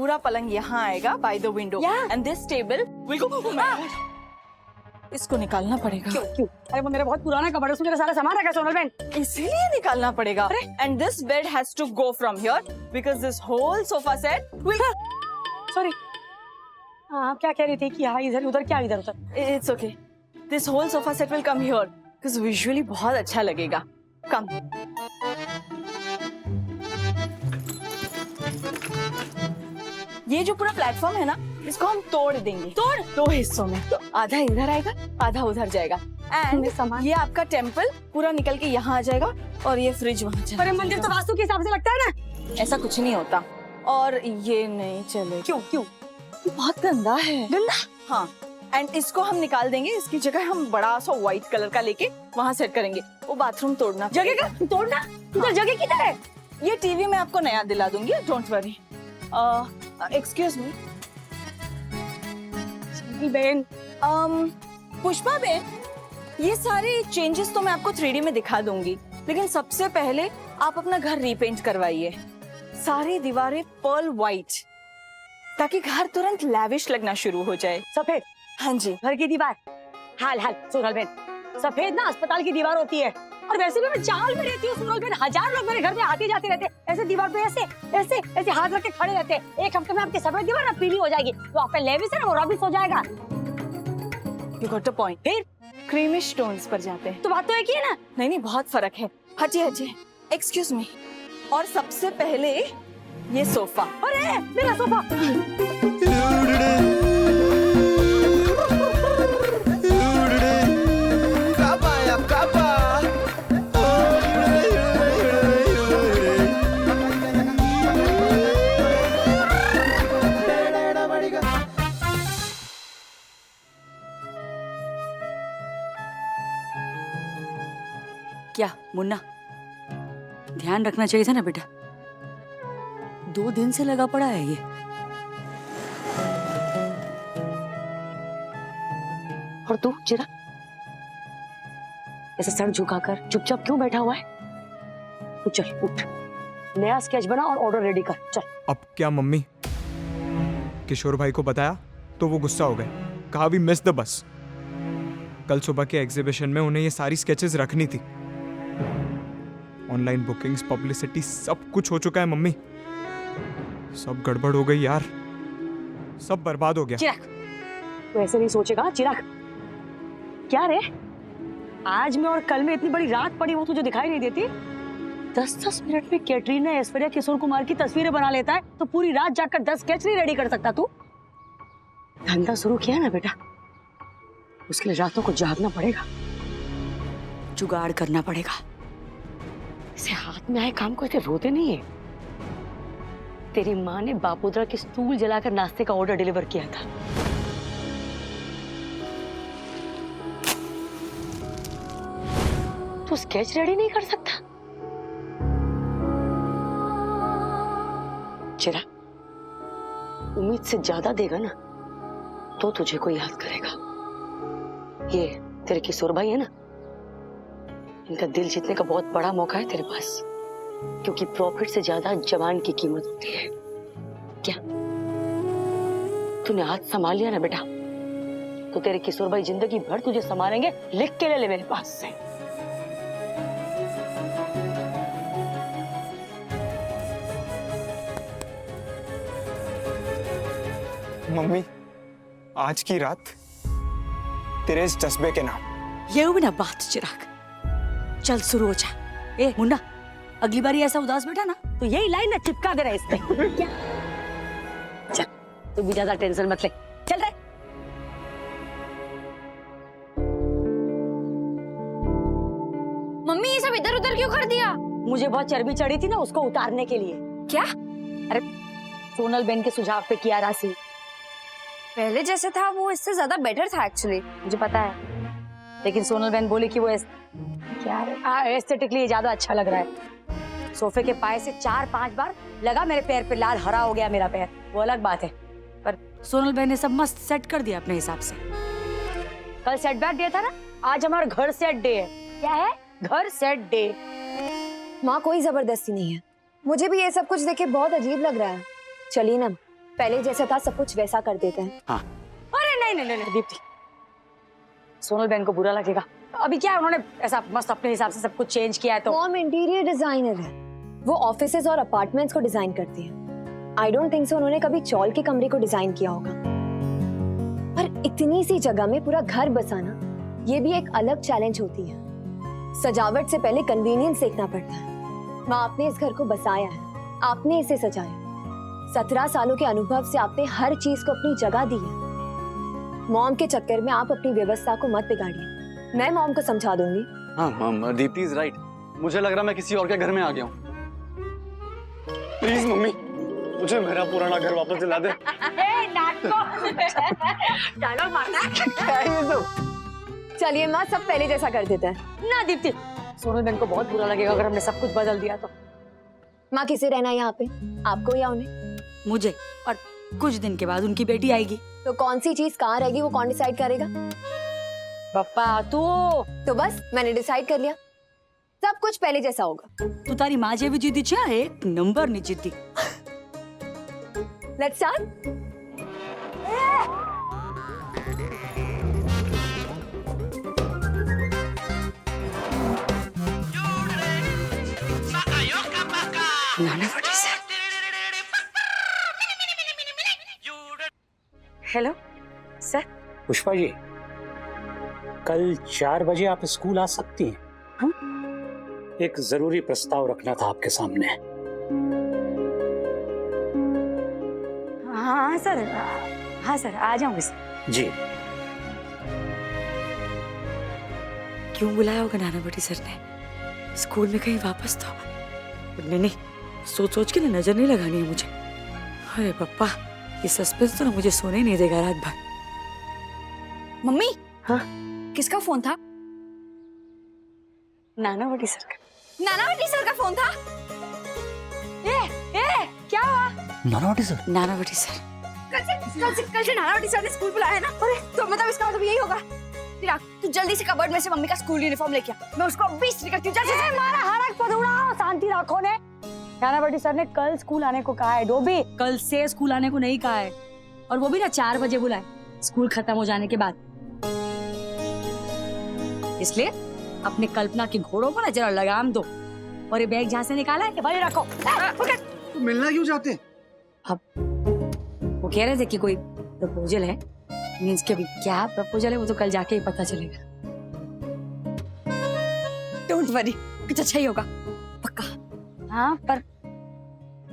पूरा पलंग यहाँ आएगा by the window and this table will go. इसको निकालना पड़ेगा। क्यों क्यों? अरे वो मेरा बहुत पुराना कपड़ा है, उसमें मेरा सारा सामान रखा है सोनल बहन। इसीलिए निकालना पड़ेगा। And this bed has to go from here because this whole sofa set will. Sorry, हाँ क्या कह रही थी कि हाँ इधर उधर, क्या इधर उधर? It's okay, this whole sofa set will come here because visually बहुत अच्छा लगेगा। कम। ये जो पूरा प्लेटफॉर्म है ना, इसको हम तोड़ देंगे। तोड़ 2 हिस्सों में, तो आधा इधर आएगा आधा उधर जाएगा। एंड ये आपका टेम्पल पूरा निकल के यहाँ आ जाएगा और ये फ्रिज वहाँ चला। अरे मंदिर तो वास्तु के हिसाब से लगता है ना। ऐसा कुछ नहीं होता और ये नहीं चले। क्यों क्यों? ये बहुत गंदा है। गंदा? हाँ, एंड इसको हम निकाल देंगे। इसकी जगह हम बड़ा सा व्हाइट कलर का लेके वहाँ सेट करेंगे। वो बाथरूम तोड़ना जगह का तोड़ना? इधर जगह किधर है? ये टीवी में आपको नया दिला दूंगी, डोंट वरी। एक्सक्यूज मी बहन। पुष्पा बहन, ये सारे चेंजेस तो मैं आपको 3D में दिखा दूंगी, लेकिन सबसे पहले आप अपना घर रीपेंट करवाइए। सारी दीवारें पर्ल व्हाइट, ताकि घर तुरंत लैविश लगना शुरू हो जाए। सफेद? हाँ जी। घर की दीवार? हाल हाल सोनल बहन, सफेद ना अस्पताल की दीवार होती है। और वैसे भी मैं चावल में रहती हूँ सोनल बहन, 1000 लोग मेरे घर में आते जाते रहते, ऐसे दीवार पे ऐसे ऐसे ऐसे हाथ रख के खड़े रहते। एक हफ्ते में आपकी सफेद दीवार ना पीली हो जाएगी, तो आपका लेविस है ना वो रबिश हो जाएगा। You got the point। फिर क्रीमिश टोन्स पर जाते हैं। तो बात तो एक ही है ना? नहीं नहीं, बहुत फर्क है। हटिए हटिए, एक्सक्यूज मी। और सबसे पहले ये सोफा। अरे मेरा सोफा! क्या मुन्ना, ध्यान रखना चाहिए था ना बेटा, 2 दिन से लगा पड़ा है ये। और तू चिरा ऐसे सर झुकाकर चुपचाप क्यों बैठा हुआ है? तू चल उठ, नया स्केच बना और ऑर्डर रेडी कर, चल। अब क्या मम्मी? किशोर भाई को बताया तो वो गुस्सा हो गए, कहा वी मिस द बस। कल सुबह के एग्जीबिशन में उन्हें ये सारी स्केचेस रखनी थी। ऑनलाइन बुकिंग्स, पब्लिसिटी, सब कुछ हो चुका है मम्मी। सब गड़बड़ हो गई यार, सब बर्बाद हो गया। चिराग, तू ऐसे नहीं सोचेगा चिराग। क्या रे, आज में और कल में इतनी बड़ी रात पड़ी, वो तुझे दिखाई नहीं देती? 10-10 मिनट में कैटरीना, ऐश्वर्या, किशोर कुमार की तस्वीरें बना लेता है, तो पूरी रात जाकर 10 स्केच नहीं रेडी कर सकता तू? धंधा शुरू किया ना बेटा, उसके लिए रातों को जागना पड़ेगा, जुगाड़ करना पड़ेगा। इसे हाथ में आए काम को इसे रोते नहीं है। तेरी माँ ने बापोद्रा की स्टूल जलाकर नाश्ते का ऑर्डर डिलीवर किया था। तू स्केच रेडी नहीं कर सकता? चिरा, उम्मीद से ज्यादा देगा ना तो तुझे कोई याद करेगा। ये तेरे किशोर भाई है ना, इनका दिल जीतने का बहुत बड़ा मौका है तेरे पास, क्योंकि प्रॉफिट से ज्यादा जवान की कीमत होती है। क्या तूने हाथ संभाल लिया ना बेटा, तो तेरे किशोर भाई जिंदगी भर तुझे संभालेंगे। लिख के ले ले मेरे पास से। मम्मी, आज की रात तेरे इस जज्बे के नाम। ये हुई ना बात चिराग, चल शुरू हो जा। ए मुन्ना, अगली बारी ऐसा उदास बैठा ना तो यही लाइन ना चिपका दे रहा है इस पे। क्या? चल तू भी ज्यादा टेंशन मत ले, चल रहे। मम्मी ये सब इधर उधर क्यों कर दिया? मुझे बहुत चर्बी चढ़ी थी ना, उसको उतारने के लिए। क्या? अरे सोनल बेन के सुझाव पे किया राशि। पहले जैसे था वो इससे ज्यादा बेटर था एक्चुअली, मुझे पता है। लेकिन सोनल बेन बोली कि वो क्या एस्थेटिकली ज्यादा अच्छा लग रहा है। सोफे के पाए से 4-5 बार लगा मेरे पैर पे, लाल हरा हो गया मेरा पैर, वो अलग बात है। पर सोनल बहन ने सब मस्त सेट कर दिया अपने हिसाब से। कल सेट बैक डे था ना, आज हमारा घर सेट डे है। क्या है? घर सेट डे। माँ कोई जबरदस्ती नहीं है, मुझे भी ये सब कुछ देखे बहुत अजीब लग रहा है। चलिए ना, पहले जैसा था सब कुछ वैसा कर देते हैं। अरे नहीं नहीं नहीं दीप्ति, सोनल बहन को बुरा लगेगा। अभी क्या उन्होंने ऐसा मस्त अपने हिसाब से सब कुछ चेंज किया है तो। मॉम इंटीरियर डिजाइनर है, वो ऑफिसेज और अपार्टमेंट्स को डिजाइन करती है। आई डोंट थिंक सो उन्होंने कभी चौल के कमरे को डिजाइन किया होगा। पर इतनी सी जगह में पूरा घर बसाना, ये भी एक अलग चैलेंज होती है। सजावट से पहले कन्वीनियंस देखना पड़ता है। माँ, आपने इस घर को बसाया है, आपने इसे सजाया। 17 सालों के अनुभव से आपने हर चीज को अपनी जगह दी है। मॉम के चक्कर में आप अपनी व्यवस्था को मत बिगाड़िए। मैं मॉम को समझा दूंगी। हाँ मम, दीप्ति इज राइट। मुझे लग रहा मैं किसी और के घर में आ गया हूँ। प्लीज मम्मी, मुझे मेरा पुराना घर वापस दिला दे। डायलॉग मारना क्या है ये सब? चलिए माँ, सब पहले जैसा कर देते हैं। ना दीप्ति, सोनल बहन को बहुत बुरा लगेगा अगर हमने सब कुछ बदल दिया तो। माँ, किसे रहना है यहाँ पे, आपको या उन्हें? मुझे, और कुछ दिन के बाद उनकी बेटी आएगी। तो कौन सी चीज कहाँ रहेगी वो कौन डिसाइड करेगा? पप्पा तो बस मैंने डिसाइड कर लिया, सब कुछ पहले जैसा होगा। तू तारी माँ जेवी जीती छे, एक नंबर नहीं जीती। Let's start. Hello sir. Pushpa ji, कल 4 बजे आप स्कूल आ सकती हैं? हाँ? एक जरूरी प्रस्ताव रखना था आपके सामने। हाँ सर, हाँ सर, आ जाऊंगी सर। जी। क्यों बुलाया होगा नाना बटी सर ने? स्कूल में कहीं वापस तो नहीं, सोच सोच के ना नजर नहीं लगानी है मुझे। अरे पप्पा, ये सस्पेंस तो ना मुझे सोने ही नहीं देगा रात भर। मम्मी, हाँ? किसका फोन था? नाना बटी सर का। नाना बटी सर का फोन था। क्या हुआ? नाना सर। नाना बटी सर, कल से नाना बटी सर ने स्कूल बुलाया ना। अरे तो मतलब इसका मतलब यही होगा। चिराग, तू जल्दी से कबर्ड में से मम्मी का स्कूल यूनिफॉर्म लेके आ, मैं उसको अभी इस्त्री करती हूँ। मारा हरक पदुड़ा, शांति रखो ने। नाना बटी सर ने कल स्कूल आने को कहा है। डोबी, कल से स्कूल आने को नहीं कहा है, और वो भी ना 4 बजे बुलाए, स्कूल खत्म हो जाने के बाद। इसलिए अपने कल्पना के घोड़ों को ना जरा लगाम दो, और ये बैग जहाँ से निकाला है वही रखो। तो मिलना क्यों चाहते हैं? वो कह रहे थे कि कोई प्रपोजल है, मीन्स कि अभी क्या प्रपोजल है वो तो कल जाके ही पता चलेगा। डोंट वरी, कुछ अच्छा ही होगा पक्का। हाँ, पर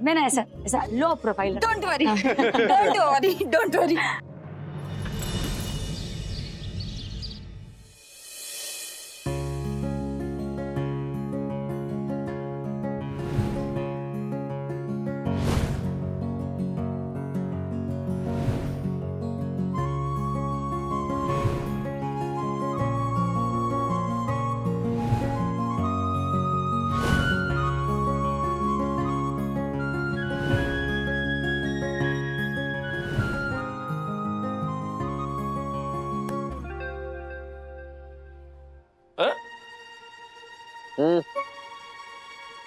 मैं ना ऐसा low profile. Don't worry, don't worry, don't worry.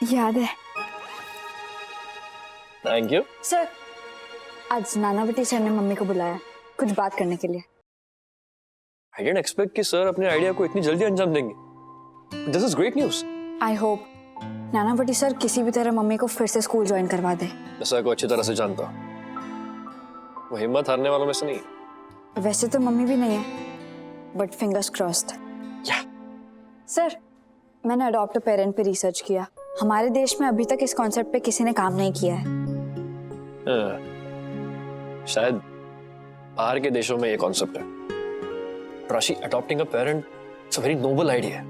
याद है। Thank you. सर, आज नाना बटी सर ने मम्मी को बुलाया कुछ बात करने के लिए। I didn't expect कि सर अपने आइडिया को इतनी जल्दी अंजाम देंगे। This is great news. I hope नाना बटी सर किसी भी तरह मम्मी को फिर से स्कूल ज्वाइन करवा दे। मैं सर को अच्छी तरह से जानता हूँ, वो हिम्मत हारने वालों में से नहीं है। वैसे तो मम्मी भी नहीं है, but fingers crossed. Yeah. Sir, मैंने अडॉप्ट अ पेरेंट पे रिसर्च किया। हमारे देश में अभी तक इस कॉन्सेप्ट पे किसी ने काम नहीं किया है। शायद बाहर के देशों में ये कॉन्सेप्ट है। Rashi, adopting a parent it's a very noble idea,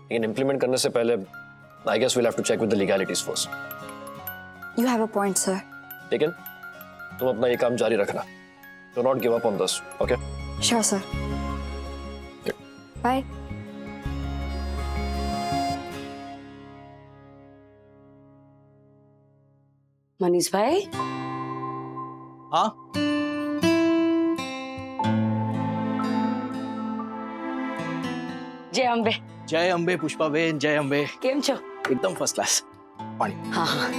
लेकिन इम्प्लीमेंट करने से पहले I guess we'll have to check with the legalities first. You have a point sir. लेकिन तुम अपना ये काम जारी रखना। Do not give up on this, okay? Sure sir. Bye. Manish भाई। हाँ? जय अम्बे। जय अम्बे पुष्पा बेन, जय अम्बे। केम छो? एकदम फर्स्ट क्लास। पानी। हाँ हाँ।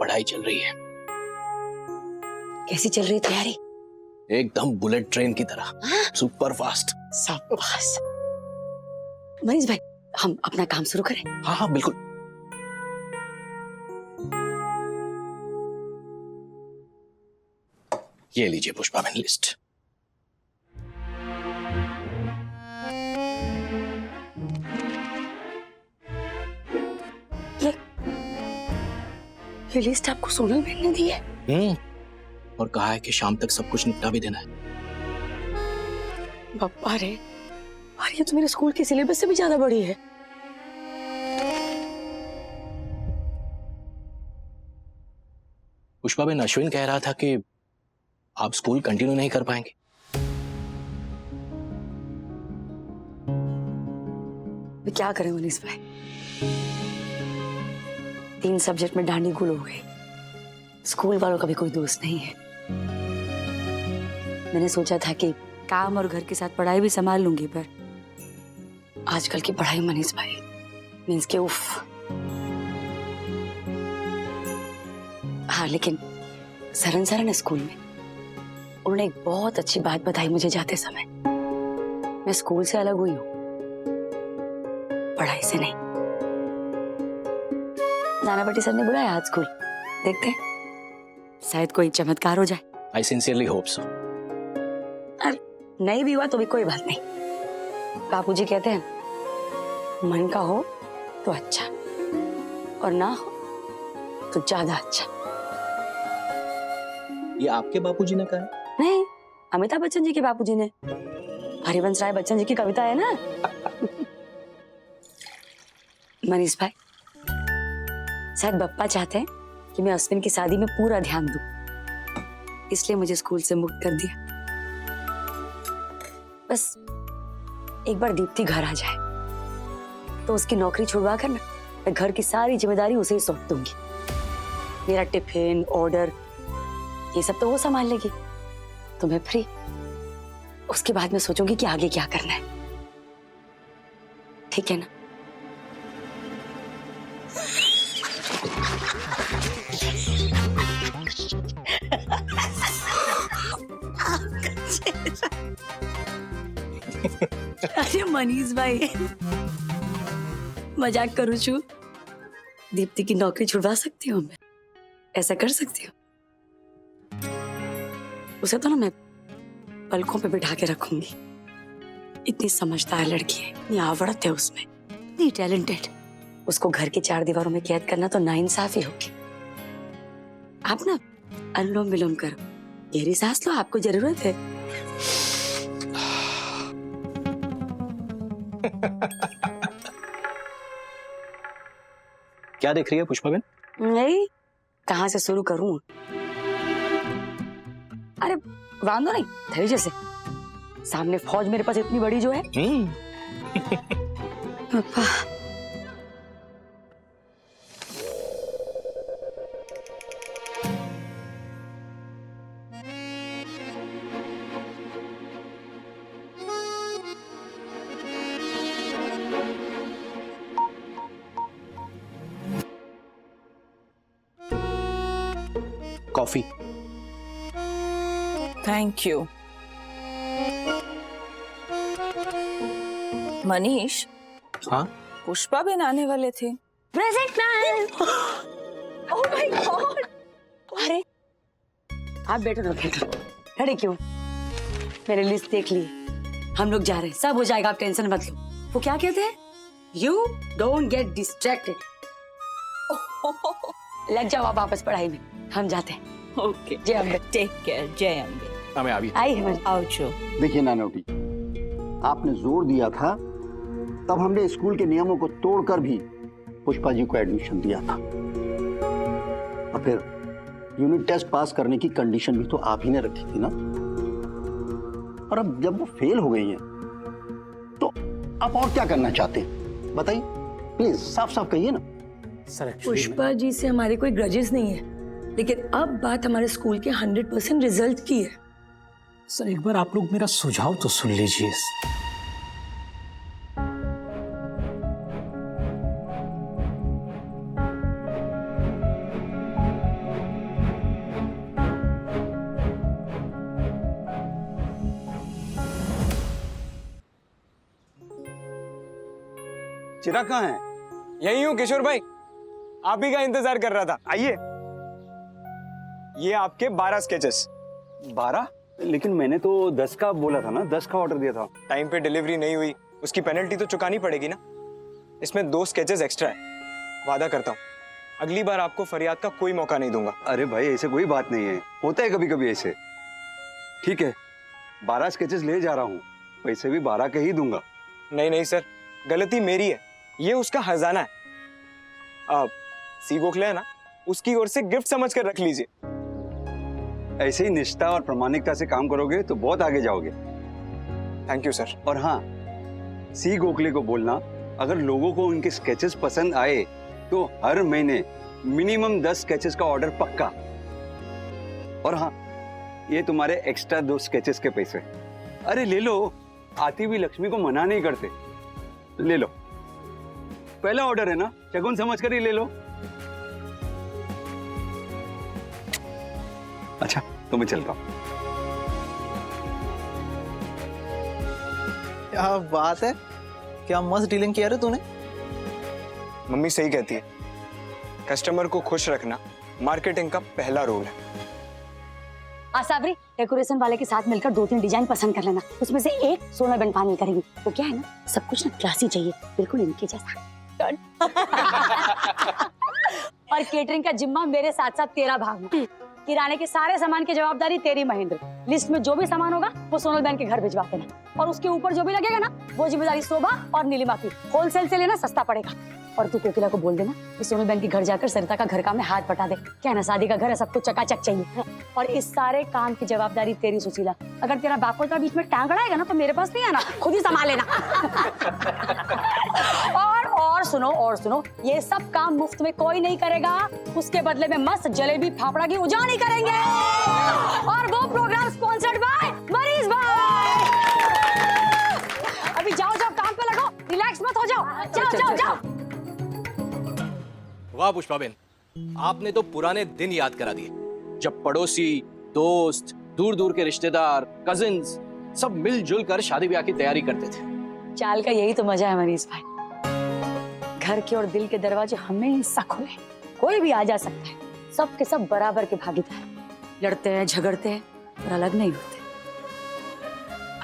पढ़ाई चल रही है? कैसी चल रही है तैयारी? एकदम बुलेट ट्रेन की तरह, सुपर फास्ट। शाबाश। मनीष भाई, हम अपना काम शुरू करें? हाँ हाँ बिल्कुल। ये लीजिए पुष्पा बहन लिस्ट। ये लिस्ट आपको सोनल बहन ने दी है? और कहा है कि शाम तक सब कुछ निपटा भी देना है। बप्पा रे, और ये तो मेरे स्कूल के सिलेबस से भी ज्यादा बड़ी है। पुष्पा बहन, अश्विन कह रहा था कि आप स्कूल कंटिन्यू नहीं कर पाएंगे। मैं क्या करें मनीष भाई, 3 सब्जेक्ट में डांडी गुल हो गई। स्कूल वालों का भी कोई दोस्त नहीं है। मैंने सोचा था कि काम और घर के साथ पढ़ाई भी संभाल लूंगी, पर आजकल की पढ़ाई मनीष भाई मीन्स के उफ। हाँ, लेकिन सरन सरन स्कूल में उन्होंने एक बहुत अच्छी बात बताई मुझे जाते समय। मैं स्कूल से अलग हुई हूँ, पढ़ाई से नहीं। नानावटी सर ने बुलाया आज स्कूल, देखते हैं शायद कोई चमत्कार हो जाए। I sincerely hope so. नहीं भी हुआ तो भी कोई बात नहीं। बापूजी कहते हैं मन का हो तो अच्छा, और ना हो तो ज्यादा अच्छा। ये आपके बापूजी ने कहा है? नहीं, अमिताभ बच्चन जी के बापूजी ने। हरिवंश राय बच्चन जी की कविता है ना। मनीष भाई, शायद बप्पा चाहते हैं कि मैं अश्विन की शादी में पूरा ध्यान दूं, इसलिए मुझे स्कूल से मुक्त कर दिया। बस एक बार दीप्ति घर आ जाए तो उसकी नौकरी छुड़वा कर ना मैं घर की सारी जिम्मेदारी उसे ही सौंप दूंगी। मेरा टिफिन, ऑर्डर, ये सब तो वो संभाल लेगी, तो मैं फ्री। उसके बाद मैं सोचूंगी कि आगे क्या करना है। ठीक है ना? अरे मनीष भाई, मजाक करूं छू। दीप्ति की नौकरी छुड़वा सकती हूँ मैं, ऐसा कर सकती हूँ। उसे तो ना मैं पलकों पे बिठा के रखूंगी। इतनी समझदार लड़की है, इतनी आवड़त है उसमें, इतनी टैलेंटेड। उसको घर की 4 दीवारों में कैद करना तो नाइंसाफी होगी। आप ना अनुलोम विलोम करो, गहरी सांस लो, आपको जरूरत है। क्या देख रही है पुष्पा बहन? नहीं, कहाँ से शुरू करूं? अरे वांदो नहीं, धैर्य से। सामने फौज मेरे पास इतनी बड़ी जो है। पापा, कॉफी। Thank you. मनीष, हाँ? पुष्पा बहन आने वाले थे। Present man. Oh my God. अरे आप बैठो ना, बैठो। खड़े क्यों? मेरे लिस्ट देख ली, हम लोग जा रहे हैं, सब हो जाएगा, आप टेंशन मत लो। वो क्या कहते हैं? You don't get distracted. लग जाओ आप वापस पढ़ाई में, हम जाते हैं। ओके, जय अम्बे। Take care. जय अम्बे। हमें अभी आई है। आओ जो। देखिए नानोटी, आपने जोर दिया था तब हमने स्कूल के नियमों को तोड़कर भी पुष्पा जी को एडमिशन दिया था, और फिर यूनिट टेस्ट पास करने की कंडीशन भी तो आप ही ने रखी थी ना। और अब जब वो फेल हो गई हैं तो आप और क्या करना चाहते हैं बताइए, प्लीज साफ साफ कहिए ना। सर पुष्पा जी से हमारे कोई ग्रजेस नहीं है, लेकिन अब बात हमारे स्कूल के 100% रिजल्ट की है। सर एक बार आप लोग मेरा सुझाव तो सुन लीजिए। चिराग कहाँ है? यही हूँ किशोर भाई, आप ही का इंतजार कर रहा था। आइए, ये आपके 12 स्केचेस। 12? लेकिन मैंने तो 10 का बोला था ना, 10 का ऑर्डर दिया था। टाइम पे डिलीवरी नहीं हुई, उसकी पेनल्टी तो चुकानी पड़ेगी ना। इसमें 2 स्केचेस एक्स्ट्रा है। वादा करता हूँ अगली बार आपको फरियाद का कोई मौका नहीं दूंगा। अरे भाई ऐसे कोई बात नहीं है, होता है कभी कभी ऐसे। ठीक है, 12 स्केचेस ले जा रहा हूँ, पैसे भी 12 के ही दूंगा। नहीं नहीं सर, गलती मेरी है, ये उसका खजाना है। आप सी गोखले है ना, उसकी ओर से गिफ्ट समझ कर रख लीजिए। ऐसे ही निष्ठा और प्रामाणिकता से काम करोगे तो बहुत आगे जाओगे। Thank you sir. और हाँ, सी गोखले को बोलना, अगर लोगों को उनके स्केचेस पसंद आए तो हर महीने मिनिमम 10 स्केचेस का ऑर्डर पक्का। और हाँ, ये तुम्हारे एक्स्ट्रा 2 स्केचेस के पैसे। अरे ले लो, आती हुई लक्ष्मी को मना नहीं करते, ले लो। पहला ऑर्डर है ना, शगुन समझ कर ही ले लो। अच्छा तो मैं चलता हूँ। क्या बात है, क्या मस्त डीलिंग किया रे तूने। मम्मी सही कहती है, कस्टमर को खुश रखना मार्केटिंग का पहला रोल है। साबरी, डेकोरेशन वाले के साथ मिलकर 2-3 डिजाइन पसंद कर लेना, उसमें से एक सोना बन फाइनल करेंगी। तो क्या है ना, सब कुछ ना क्लासी चाहिए, बिल्कुल इनके जैसा। और केटरिंग का जिम्मा मेरे साथ साथ तेरा भागना। किराने के सारे सामान की जवाबदारी तेरी महेंद्र। लिस्ट में जो भी सामान होगा वो सोनल बहन के घर भिजवा देना, और उसके ऊपर जो भी लगेगा ना वो जिम्मेदारी शोभा और नीलिमा की। होलसेल से लेना, सस्ता पड़ेगा। और तू कोकिला को बोल देना कि सोनल बहन के घर जाकर सरिता का घर काम में हाथ बटा दे। क्या ना, शादी का घर है, सबको चकाचक चाहिए। और इस सारे काम की जवाबदारी तेरी सुशीला। अगर तेरा बापोता बीच में टांग अड़ाएगा ना तो मेरे पास नहीं आना, खुद ही संभाल लेना। और सुनो, ये सब काम मुफ्त में कोई नहीं करेगा, उसके बदले में मस्त जलेबी फाफड़ा की उजानी करेंगे। और वो प्रोग्राम स्पॉन्सर्ड बाय मरीज भाई। अभी जाओ काम पे लगो, रिलैक्स मत हो जाओ। जाओ। वाह पुष्पाबेन, आपने तो पुराने दिन याद करा दिए, जब पड़ोसी, दोस्त, दूर दूर के रिश्तेदार, कजिन्स सब मिलजुल कर शादी ब्याह की तैयारी करते थे। चाल का यही तो मजा है मनीष भाई, घर के और दिल के दरवाजे हमेशा खुले, कोई भी आ जा सकता है। सब के सब बराबर के भागीदार, लड़ते हैं, झगड़ते हैं और अलग नहीं होते।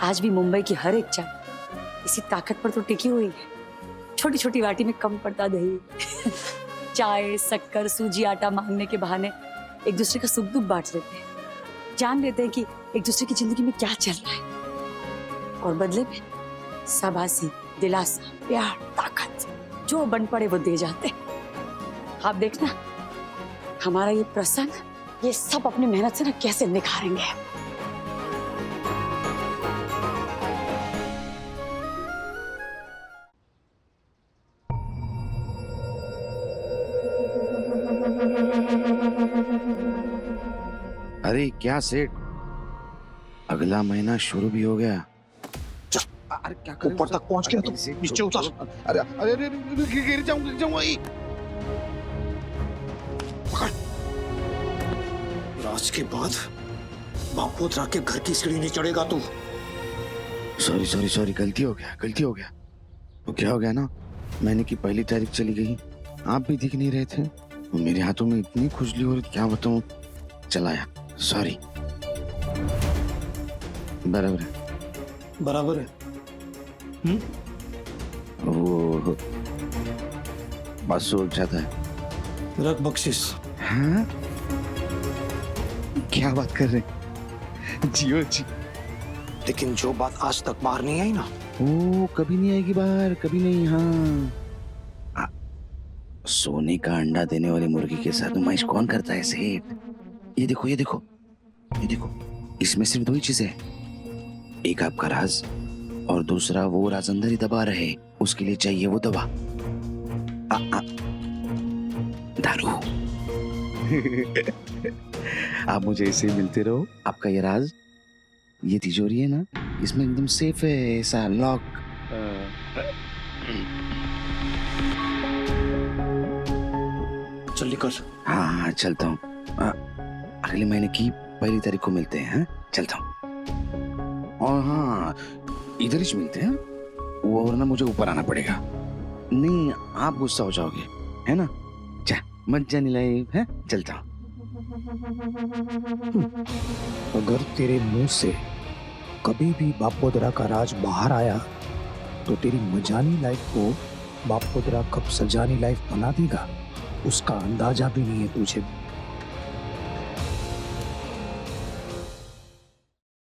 आज भी मुंबई की हर एक चाय इसी ताकत पर तो टिकी हुई है। छोटी छोटी वाटी में कम पड़ता दही, चाय, शक्कर, सूजी, आटा मांगने के बहाने एक दूसरे का सुख दुख बांट लेते हैं, जान लेते हैं कि एक दूसरे की जिंदगी में क्या चल रहा है। और बदले में शाबाशी, दिलासा, प्यार, ताकत जो बन पड़े वो दे जाते हैं। आप देखना हमारा ये प्रसंग, ये सब अपनी मेहनत से ना कैसे निखारेंगे। अरे क्या सेठ, अगला महीना शुरू भी हो गया। अरे क्या करें, ऊपर तक पहुंच गया तो नीचे उतर। अरे अरे अरे गिर जाऊंगा। आज के बाद बापोत्रा के घर की सीढ़ी नहीं चढ़ेगा तू। सॉरी, गलती हो गया। तो क्या हो गया ना, महीने की पहली तारीख चली गई, आप भी दिख नहीं रहे थे, मेरे हाथों में इतनी खुजली हो रही, क्या बताऊं, चलाया, सॉरी। बराबर है। वो बस सोच जाता है। रख बख्शिश। हाँ? क्या बात कर रहे, जियो जी। लेकिन जो बात आज तक बाहर नहीं आई ना, ओ कभी नहीं आएगी बाहर, कभी नहीं। हाँ, सोने का अंडा देने वाली मुर्गी के साथ नुमाइश कौन करता है सेठ? ये देखो, इसमें सिर्फ 2 ही चीजें हैं, एक आपका राज और दूसरा वो राज अंदर ही दबा रहे, उसके लिए चाहिए वो दवा, दारू। आप मुझे ऐसे ही मिलते रहो, आपका ये राज, ये तिजोरी है ना, इसमें एकदम सेफ है, ऐसा लॉक। चल निकल। हाँ चलता हूँ, अगले महीने की पहली तारीख को मिलते हैं। हाँ चलता हूँ। और हाँ, इधर ही मिलते हैं, वो वरना मुझे ऊपर आना पड़ेगा। नहीं आप गुस्सा हो जाओगे, है ना? जा मत जाने लाइफ है, चलता हूँ। अगर तेरे मुंह से कभी भी बापोदरा का राज बाहर आया तो तेरी मजानी लाइफ को बापोदरा कब सजानी लाइफ बना देगा उसका अंदाजा भी नहीं है तुझे।